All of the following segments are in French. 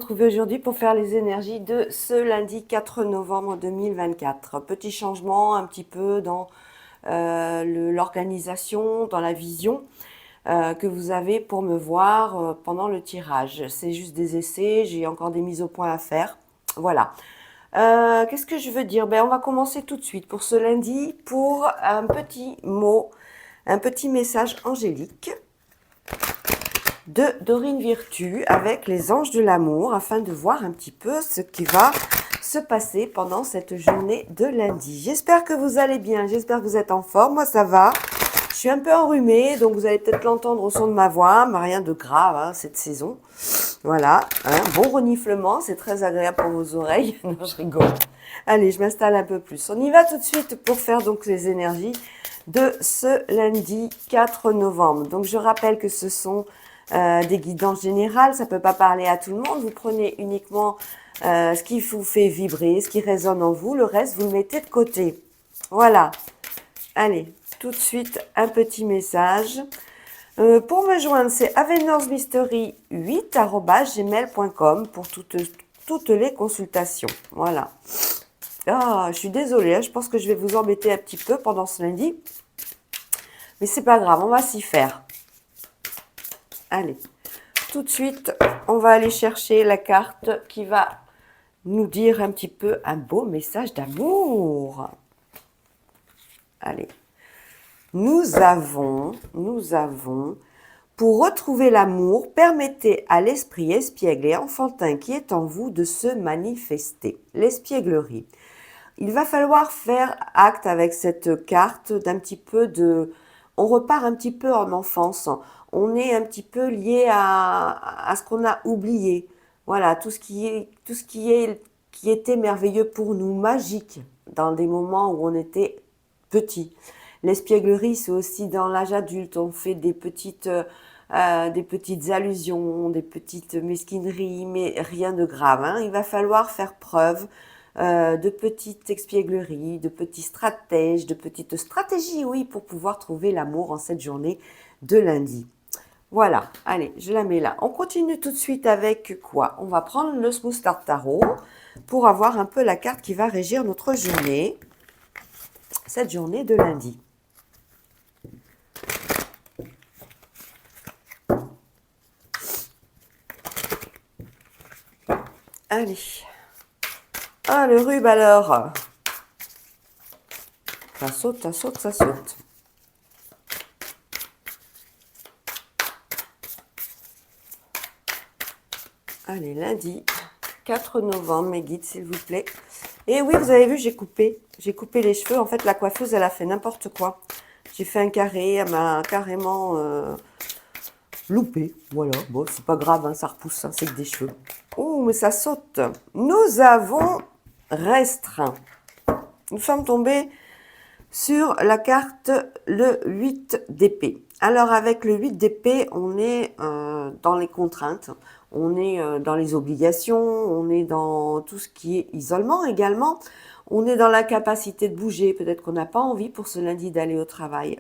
Retrouver aujourd'hui pour faire les énergies de ce lundi 4 novembre 2024. Petit changement un petit peu dans l'organisation, dans la vision que vous avez pour me voir pendant le tirage. C'est juste des essais, j'ai encore des mises au point à faire. Voilà. Qu'est-ce que je veux dire? On va commencer tout de suite pour ce lundi pour un petit mot, un petit message angélique de Dorine Virtue avec les anges de l'amour afin de voir un petit peu ce qui va se passer pendant cette journée de lundi. J'espère que vous allez bien, j'espère que vous êtes en forme, moi ça va. Je suis un peu enrhumée, donc vous allez peut-être l'entendre au son de ma voix, mais rien de grave hein, cette saison. Voilà, bon reniflement, c'est très agréable pour vos oreilles. Non, je rigole. Allez, je m'installe un peu plus. On y va tout de suite pour faire donc les énergies de ce lundi 4 novembre. Donc je rappelle que ce sont des guidances générales, ça ne peut pas parler à tout le monde. Vous prenez uniquement ce qui vous fait vibrer, ce qui résonne en vous. Le reste, vous le mettez de côté. Voilà. Allez, tout de suite, un petit message. Pour me joindre, c'est avenorsmystery8@gmail.com pour toutes les consultations. Voilà. Ah, je suis désolée, hein, je pense que je vais vous embêter un petit peu pendant ce lundi. Mais c'est pas grave, on va s'y faire. Allez, tout de suite, on va aller chercher la carte qui va nous dire un petit peu un beau message d'amour. Allez, nous avons, pour retrouver l'amour, permettez à l'esprit espiègle et enfantin qui est en vous de se manifester. L'espièglerie. Il va falloir faire acte avec cette carte d'un petit peu de... On repart un petit peu en enfance. On est un petit peu lié à ce qu'on a oublié. Voilà, tout ce qui était merveilleux pour nous, magique, dans des moments où on était petit. L'espièglerie, c'est aussi dans l'âge adulte. On fait des petites allusions, des petites mesquineries, mais rien de grave. Hein. Il va falloir faire preuve de petites espiègleries, de petits stratèges, de petites stratégies, oui, pour pouvoir trouver l'amour en cette journée de lundi. Voilà, allez, je la mets là. On continue tout de suite avec quoi? On va prendre le Smooth Start Tarot pour avoir un peu la carte qui va régir notre journée, cette journée de lundi. Allez. Ah, le rube alors. Ça saute, ça saute, ça saute. Allez, lundi 4 novembre, mes guides, s'il vous plaît. Et oui, vous avez vu, j'ai coupé les cheveux. En fait, la coiffeuse, elle a fait n'importe quoi. J'ai fait un carré, elle m'a carrément loupé. Voilà, bon, c'est pas grave, hein, ça repousse, hein, c'est que des cheveux. Oh, mais ça saute. Nous avons restreint. Nous sommes tombés sur la carte le 8 d'épée. Alors avec le 8 d'épée, on est dans les contraintes, on est dans les obligations, on est dans tout ce qui est isolement également, on est dans l'incapacité de bouger, peut-être qu'on n'a pas envie pour ce lundi d'aller au travail.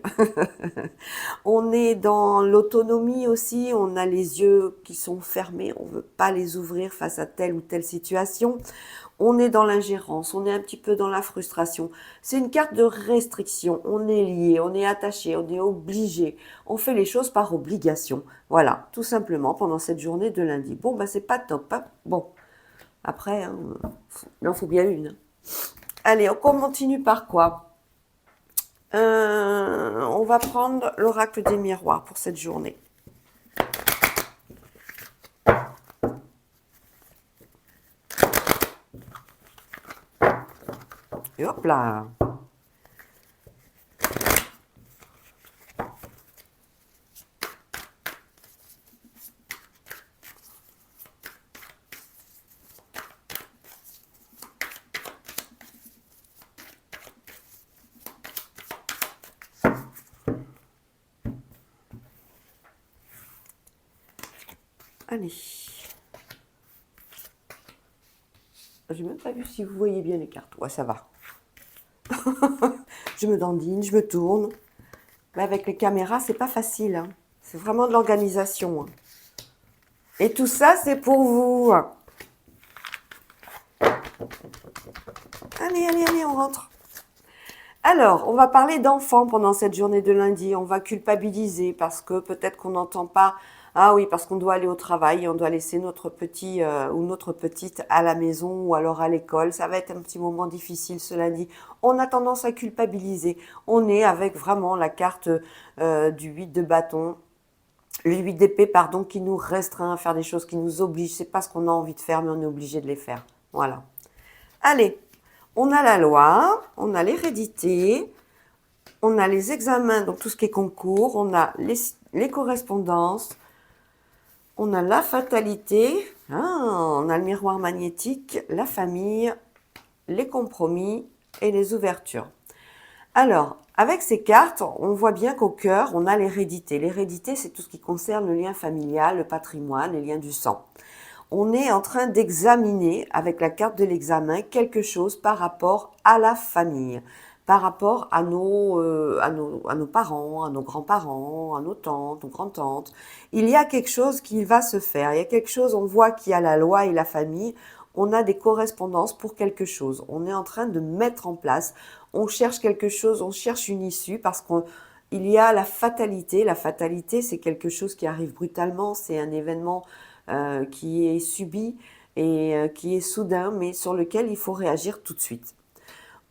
On est dans l'autonomie aussi, on a les yeux qui sont fermés, on ne veut pas les ouvrir face à telle ou telle situation. On est dans l'ingérence, on est un petit peu dans la frustration. C'est une carte de restriction, on est lié, on est attaché, on est obligé. On fait les choses par obligation. Voilà, tout simplement pendant cette journée de lundi. Bon, c'est pas top. Hein. Bon, après, hein, il en faut bien une. Allez, on continue par quoi? On va prendre l'oracle des miroirs pour cette journée. Et hop là. Allez. J'ai même pas vu si vous voyez bien les cartes. Ouais, ça va. Je me dandine, je me tourne. Mais avec les caméras, c'est pas facile. Hein. C'est vraiment de l'organisation. Hein. Et tout ça, c'est pour vous. Allez, allez, allez, on rentre. Alors, on va parler d'enfants pendant cette journée de lundi. On va culpabiliser parce que peut-être qu'on n'entend pas. Ah oui, parce qu'on doit aller au travail, on doit laisser notre petit ou notre petite à la maison ou alors à l'école. Ça va être un petit moment difficile ce lundi. On a tendance à culpabiliser. On est avec vraiment la carte du 8 de bâton, le 8 d'épée, pardon, qui nous restreint à faire des choses, qui nous oblige. C'est pas ce qu'on a envie de faire, mais on est obligé de les faire. Voilà. Allez, on a la loi, on a l'hérédité, on a les examens, donc tout ce qui est concours, on a les correspondances, on a la fatalité, on a le miroir magnétique, la famille, les compromis et les ouvertures. Alors, avec ces cartes, on voit bien qu'au cœur, on a l'hérédité. L'hérédité, c'est tout ce qui concerne le lien familial, le patrimoine, les liens du sang. On est en train d'examiner, avec la carte de l'examen, quelque chose par rapport à la famille, par rapport à nos parents, à nos grands-parents, à nos tantes, nos grands-tantes. Il y a quelque chose qui va se faire. Il y a quelque chose, on voit qu'il y a la loi et la famille. On a des correspondances pour quelque chose. On est en train de mettre en place. On cherche quelque chose, on cherche une issue parce qu'il y a la fatalité. La fatalité, c'est quelque chose qui arrive brutalement. C'est un événement qui est subi et qui est soudain, mais sur lequel il faut réagir tout de suite.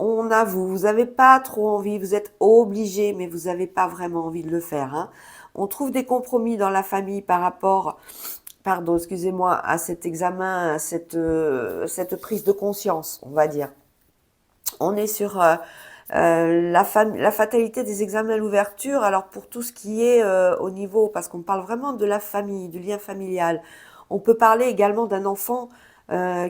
On avoue, vous n'avez pas trop envie, vous êtes obligé, mais vous n'avez pas vraiment envie de le faire. Hein. On trouve des compromis dans la famille par rapport, pardon, excusez-moi, à cet examen, à cette prise de conscience, on va dire. On est sur la fatalité des examens à l'ouverture. Alors pour tout ce qui est au niveau, parce qu'on parle vraiment de la famille, du lien familial, on peut parler également d'un enfant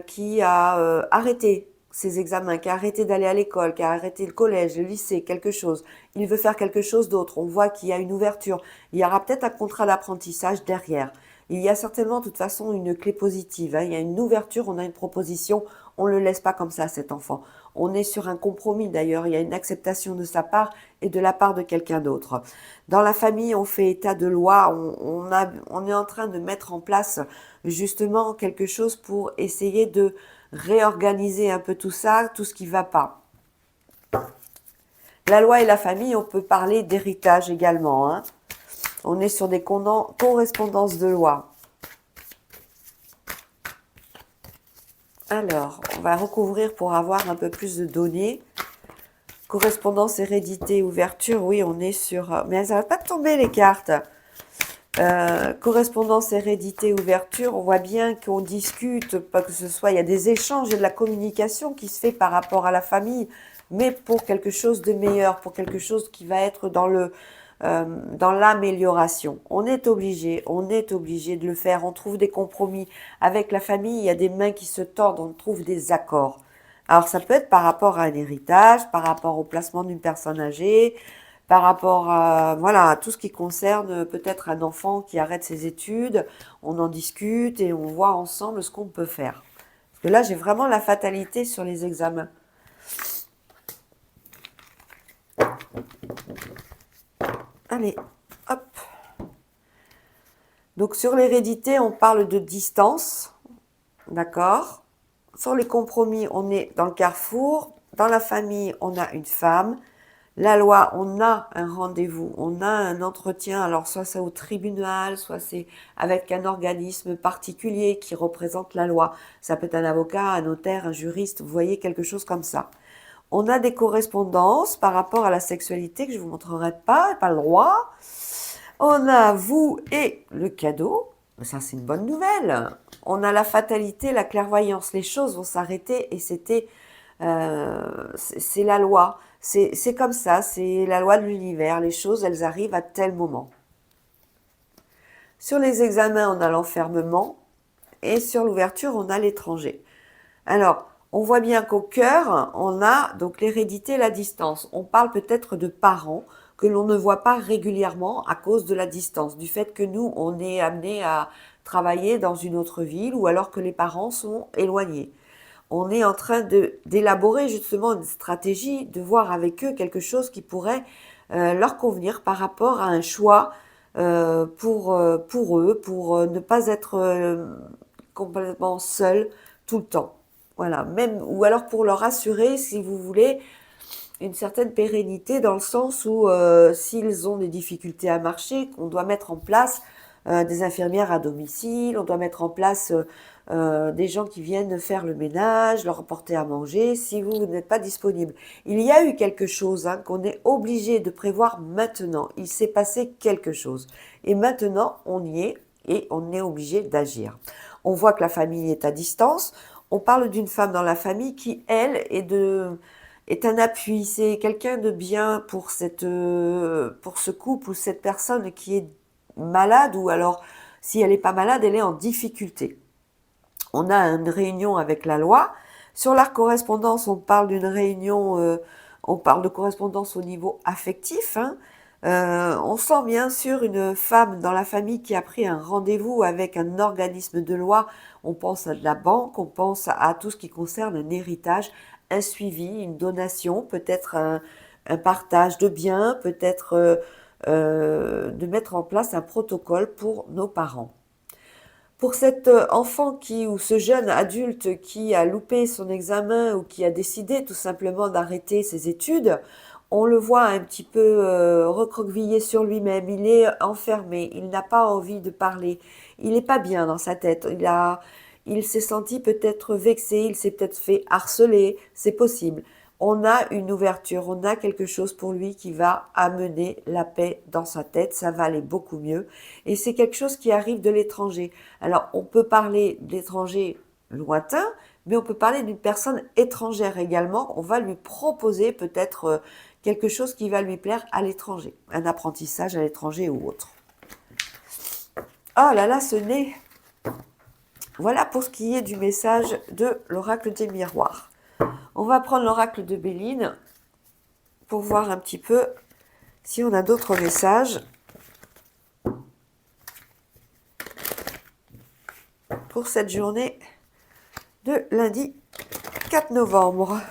qui a arrêté ses examens, qui a arrêté d'aller à l'école, qui a arrêté le collège, le lycée, quelque chose. Il veut faire quelque chose d'autre. On voit qu'il y a une ouverture. Il y aura peut-être un contrat d'apprentissage derrière. Il y a certainement de toute façon une clé positive. Hein. Il y a une ouverture, on a une proposition. On ne le laisse pas comme ça, cet enfant. On est sur un compromis d'ailleurs. Il y a une acceptation de sa part et de la part de quelqu'un d'autre. Dans la famille, on fait état de loi. On est en train de mettre en place justement quelque chose pour essayer de réorganiser un peu tout ça, tout ce qui ne va pas. La loi et la famille, on peut parler d'héritage également. Hein. On est sur des correspondances de loi. Alors, on va recouvrir pour avoir un peu plus de données. Correspondance, hérédité, ouverture, oui, on est sur... Mais elles n'arrêtent pas de tomber, les cartes. Correspondance, hérédité, ouverture, on voit bien qu'on discute, pas que ce soit, il y a des échanges et de la communication qui se fait par rapport à la famille, mais pour quelque chose de meilleur, pour quelque chose qui va être dans l'amélioration. On est obligé de le faire, on trouve des compromis. Avec la famille, il y a des mains qui se tordent, on trouve des accords. Alors ça peut être par rapport à un héritage, par rapport au placement d'une personne âgée, par rapport à voilà, tout ce qui concerne peut-être un enfant qui arrête ses études, on en discute et on voit ensemble ce qu'on peut faire. Parce que là, j'ai vraiment la fatalité sur les examens. Allez, hop. Donc sur l'hérédité, on parle de distance, d'accord. Sur les compromis, on est dans le carrefour. Dans la famille, on a une femme. La loi, on a un rendez-vous, on a un entretien, alors soit c'est au tribunal, soit c'est avec un organisme particulier qui représente la loi. Ça peut être un avocat, un notaire, un juriste, vous voyez, quelque chose comme ça. On a des correspondances par rapport à la sexualité que je ne vous montrerai pas le droit. On a vous et le cadeau, ça c'est une bonne nouvelle. On a la fatalité, la clairvoyance, les choses vont s'arrêter et c'est la loi. C'est comme ça, c'est la loi de l'univers. Les choses, elles arrivent à tel moment. Sur les examens, on a l'enfermement. Et sur l'ouverture, on a l'étranger. Alors, on voit bien qu'au cœur, on a donc l'hérédité et la distance. On parle peut-être de parents que l'on ne voit pas régulièrement à cause de la distance, du fait que nous, on est amené à travailler dans une autre ville ou alors que les parents sont éloignés. On est en train d'élaborer justement une stratégie, de voir avec eux quelque chose qui pourrait leur convenir par rapport à un choix pour eux, pour ne pas être complètement seuls tout le temps. Voilà, même, ou alors pour leur assurer, si vous voulez, une certaine pérennité dans le sens où s'ils ont des difficultés à marcher, on doit mettre en place des infirmières à domicile, on doit mettre en place des gens qui viennent faire le ménage, leur apporter à manger, si vous n'êtes pas disponible. Il y a eu quelque chose hein, qu'on est obligé de prévoir maintenant. Il s'est passé quelque chose. Et maintenant, on y est et on est obligé d'agir. On voit que la famille est à distance. On parle d'une femme dans la famille qui, elle, est un appui. C'est quelqu'un de bien pour pour ce couple ou cette personne qui est malade ou alors, si elle n'est pas malade, elle est en difficulté. On a une réunion avec la loi. Sur la correspondance, on parle d'une réunion, on parle de correspondance au niveau affectif. Hein. On sent bien sûr une femme dans la famille qui a pris un rendez-vous avec un organisme de loi. On pense à de la banque, on pense à tout ce qui concerne un héritage, un suivi, une donation, peut-être un partage de biens, peut-être de mettre en place un protocole pour nos parents. Pour cet enfant ou ce jeune adulte qui a loupé son examen ou qui a décidé tout simplement d'arrêter ses études, on le voit un petit peu recroquevillé sur lui-même, il est enfermé, il n'a pas envie de parler, il n'est pas bien dans sa tête, il s'est senti peut-être vexé, il s'est peut-être fait harceler, c'est possible. On a une ouverture, on a quelque chose pour lui qui va amener la paix dans sa tête, ça va aller beaucoup mieux. Et c'est quelque chose qui arrive de l'étranger. Alors, on peut parler d'étranger lointain, mais on peut parler d'une personne étrangère également. On va lui proposer peut-être quelque chose qui va lui plaire à l'étranger, un apprentissage à l'étranger ou autre. Oh là là, ce nez. Voilà pour ce qui est du message de l'oracle des miroirs. On va prendre l'oracle de Béline pour voir un petit peu si on a d'autres messages pour cette journée de lundi 4 novembre.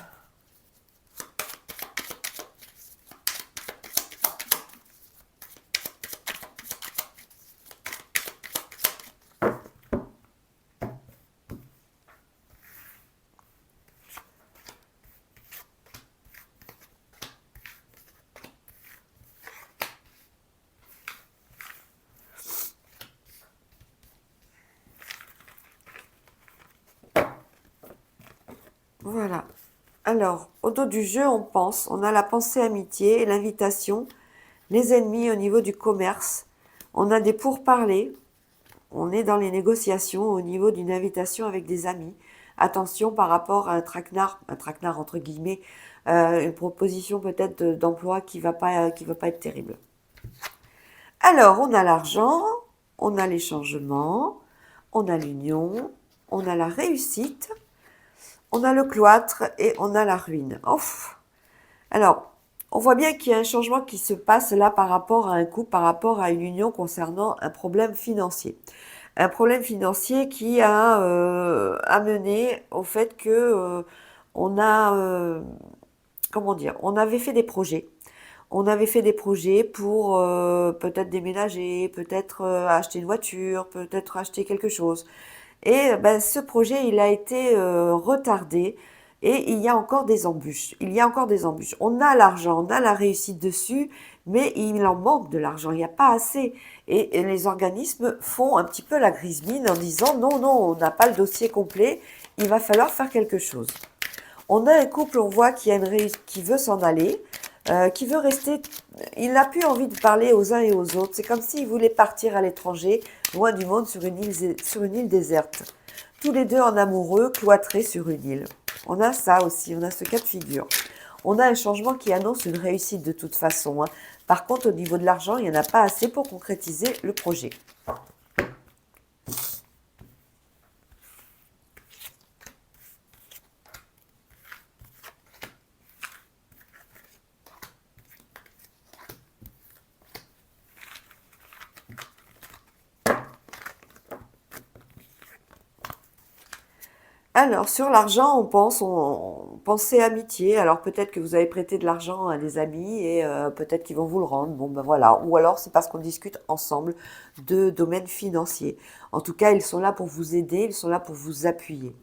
Voilà. Alors, au dos du jeu, on a la pensée amitié, l'invitation, les ennemis au niveau du commerce. On a des pourparlers. On est dans les négociations au niveau d'une invitation avec des amis. Attention par rapport à un traquenard entre guillemets, une proposition peut-être d'emploi qui va pas être terrible. Alors, on a l'argent, on a les changements, on a l'union, on a la réussite, on a le cloître et on a la ruine. Ouf. Alors, on voit bien qu'il y a un changement qui se passe là par rapport à un couple, par rapport à une union concernant un problème financier. Un problème financier qui a amené au fait que on a, comment dire, on avait fait des projets. On avait fait des projets pour peut-être déménager, peut-être acheter une voiture, peut-être acheter quelque chose. Et ben, ce projet, il a été retardé et il y a encore des embûches. Il y a encore des embûches. On a l'argent, on a la réussite dessus, mais il en manque de l'argent. Il n'y a pas assez. Et les organismes font un petit peu la grise mine en disant non, non, on n'a pas le dossier complet. Il va falloir faire quelque chose. On a un couple, on voit qui veut s'en aller, qui veut rester. Il n'a plus envie de parler aux uns et aux autres. C'est comme s'il voulait partir à l'étranger, loin du monde, sur une île déserte. Tous les deux en amoureux, cloîtrés sur une île. On a ça aussi, on a ce cas de figure. On a un changement qui annonce une réussite de toute façon. Hein. Par contre, au niveau de l'argent, il n'y en a pas assez pour concrétiser le projet. Alors, sur l'argent, on pensait amitié. Alors, peut-être que vous avez prêté de l'argent à des amis et peut-être qu'ils vont vous le rendre. Bon, ben voilà. Ou alors, c'est parce qu'on discute ensemble de domaines financiers. En tout cas, ils sont là pour vous aider, ils sont là pour vous appuyer.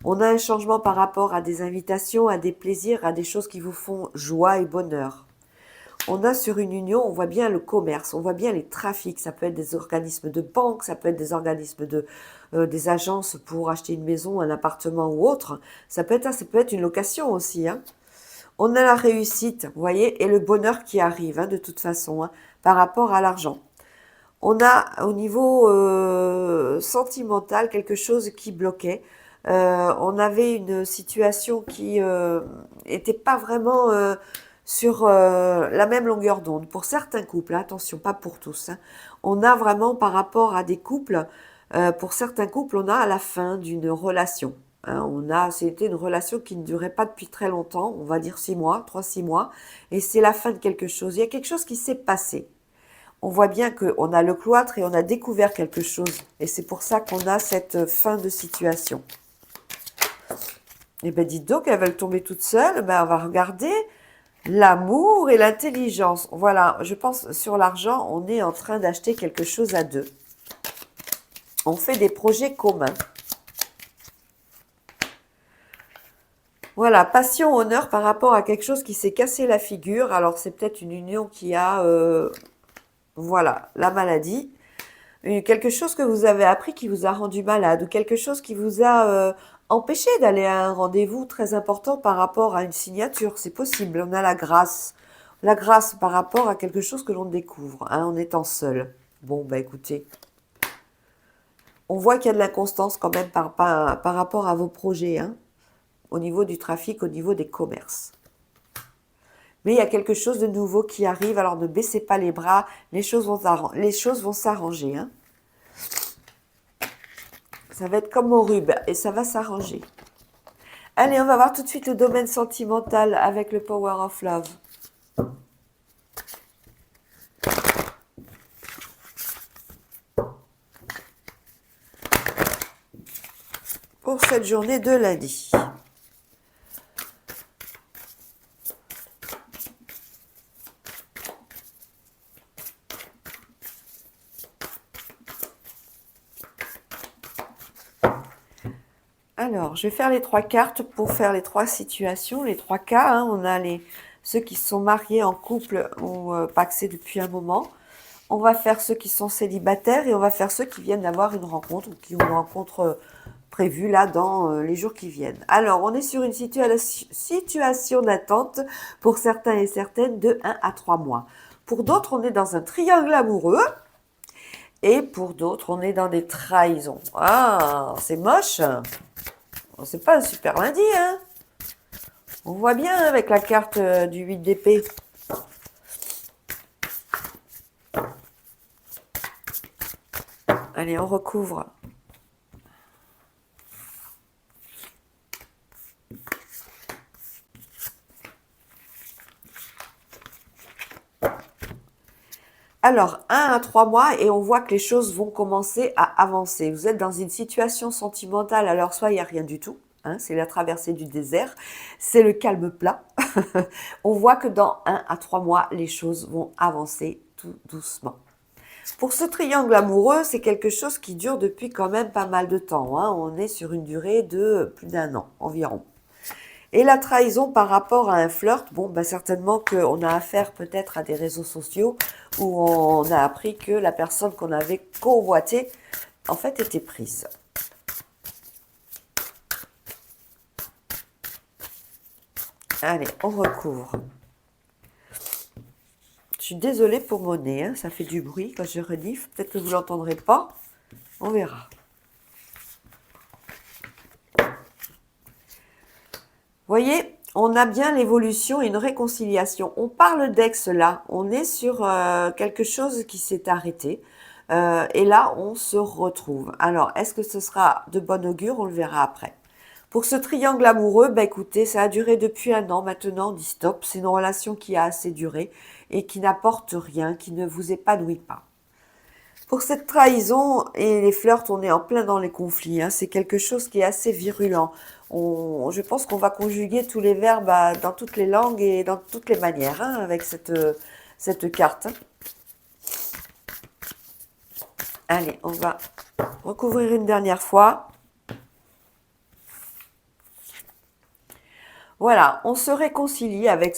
On a un changement par rapport à des invitations, à des plaisirs, à des choses qui vous font joie et bonheur. On a sur une union, on voit bien le commerce, on voit bien les trafics, ça peut être des organismes de banque, ça peut être des organismes des agences pour acheter une maison, un appartement ou autre. Ça peut être une location aussi, hein. On a la réussite, vous voyez, et le bonheur qui arrive, hein, de toute façon, hein, par rapport à l'argent. On a au niveau sentimental quelque chose qui bloquait. On avait une situation qui était pas vraiment sur la même longueur d'onde. Pour certains couples, hein, attention, pas pour tous, hein. On a vraiment par rapport à des couples, pour certains couples, on a à la fin d'une relation. Hein, c'était une relation qui ne durait pas depuis très longtemps, on va dire 6 mois, 3, 6 mois, et c'est la fin de quelque chose. Il y a quelque chose qui s'est passé. On voit bien qu'on a le cloître et on a découvert quelque chose. Et c'est pour ça qu'on a cette fin de situation. Eh bien, dites donc, elles veulent tomber toutes seules. Ben, on va regarder l'amour et l'intelligence. Voilà, je pense sur l'argent, on est en train d'acheter quelque chose à deux. On fait des projets communs. Voilà, passion, honneur par rapport à quelque chose qui s'est cassé la figure. Alors, c'est peut-être une union qui a, voilà, la maladie. Quelque chose que vous avez appris qui vous a rendu malade ou quelque chose qui vous a empêché d'aller à un rendez-vous très important par rapport à une signature. C'est possible, on a la grâce. La grâce par rapport à quelque chose que l'on découvre, hein, en étant seul. Bon, bah écoutez, on voit qu'il y a de l'inconstance quand même par rapport à vos projets, hein, au niveau du trafic, au niveau des commerces. Mais il y a quelque chose de nouveau qui arrive, alors ne baissez pas les bras, les choses vont s'arranger, hein. Ça va être comme au rub et ça va s'arranger. Allez, on va voir tout de suite le domaine sentimental avec le Power of Love. Pour cette journée de lundi. Alors, je vais faire les 3 cartes pour faire les 3 situations, les 3 cas. Hein. On a ceux qui sont mariés en couple ou pacsés depuis un moment. On va faire ceux qui sont célibataires et on va faire ceux qui viennent d'avoir une rencontre ou qui ont une rencontre prévue là dans les jours qui viennent. Alors, on est sur une situation d'attente pour certains et certaines de 1 à 3 mois. Pour d'autres, on est dans un triangle amoureux. Et pour d'autres, on est dans des trahisons. Ah, c'est moche. C'est pas un super lundi, hein. On voit bien avec la carte du 8 d'épée. Allez, on recouvre. Alors, 1 à 3 mois et on voit que les choses vont commencer à avancer. Vous êtes dans une situation sentimentale, alors soit il n'y a rien du tout, hein, c'est la traversée du désert, c'est le calme plat. On voit que dans 1 à 3 mois, les choses vont avancer tout doucement. Pour ce triangle amoureux, c'est quelque chose qui dure depuis quand même pas mal de temps, hein. On est sur une durée de plus d'1 an environ. Et la trahison par rapport à un flirt, bon, bah certainement qu'on a affaire peut-être à des réseaux sociaux où on a appris que la personne qu'on avait convoitée, en fait, était prise. Allez, on recouvre. Je suis désolée pour mon nez, hein, ça fait du bruit quand je renifle. Peut-être que vous ne l'entendrez pas. On verra. Voyez, on a bien l'évolution et une réconciliation. On parle d'ex là, on est sur quelque chose qui s'est arrêté. Et là, on se retrouve. Alors, est-ce que ce sera de bon augure? On le verra après. Pour ce triangle amoureux, bah écoutez, ça a duré depuis 1 an. Maintenant, on dit stop. C'est une relation qui a assez duré et qui n'apporte rien, qui ne vous épanouit pas. Pour cette trahison et les flirts, on est en plein dans les conflits, hein. C'est quelque chose qui est assez virulent. Je pense qu'on va conjuguer tous les verbes dans toutes les langues et dans toutes les manières, hein, avec cette carte, hein. Allez, on va recouvrir une dernière fois. Voilà, on se réconcilie avec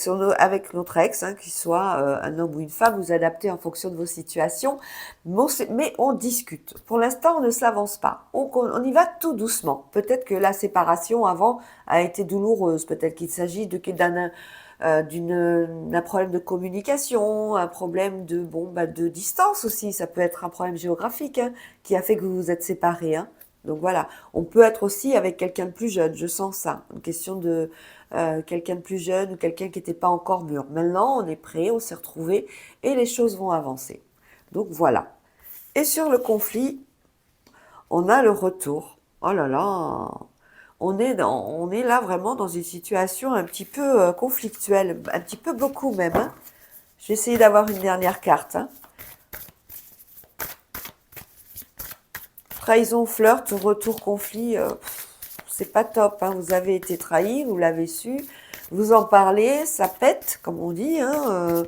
notre ex, hein, qu'il soit un homme ou une femme, vous adaptez en fonction de vos situations, mais on discute. Pour l'instant, on ne s'avance pas. On y va tout doucement. Peut-être que la séparation avant a été douloureuse. Peut-être qu'il s'agit d'un problème de communication, un problème de distance aussi. Ça peut être un problème géographique, hein, qui a fait que vous vous êtes séparés, hein. Donc voilà, on peut être aussi avec quelqu'un de plus jeune, je sens ça. Une question de quelqu'un de plus jeune ou quelqu'un qui n'était pas encore mûr. Maintenant, on est prêt, on s'est retrouvé et les choses vont avancer. Donc voilà. Et sur le conflit, on a le retour. Oh là là, on est là vraiment dans une situation un petit peu conflictuelle, un petit peu beaucoup même, hein. Je vais essayer d'avoir une dernière carte, hein. Trahison, flirt, retour, conflit, c'est pas top, hein. Vous avez été trahi, vous l'avez su, vous en parlez, ça pète, comme on dit, hein.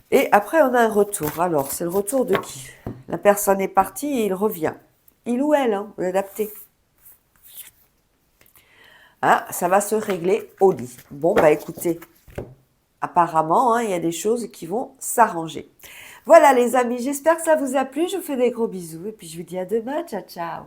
Et après, on a un retour. Alors, c'est le retour de qui? La personne est partie et il revient. Il ou elle, hein, vous l'adaptez. Ah, ça va se régler au lit. Bon, bah écoutez, apparemment, hein, il y a des choses qui vont s'arranger. Voilà les amis, j'espère que ça vous a plu. Je vous fais des gros bisous et puis je vous dis à demain. Ciao, ciao.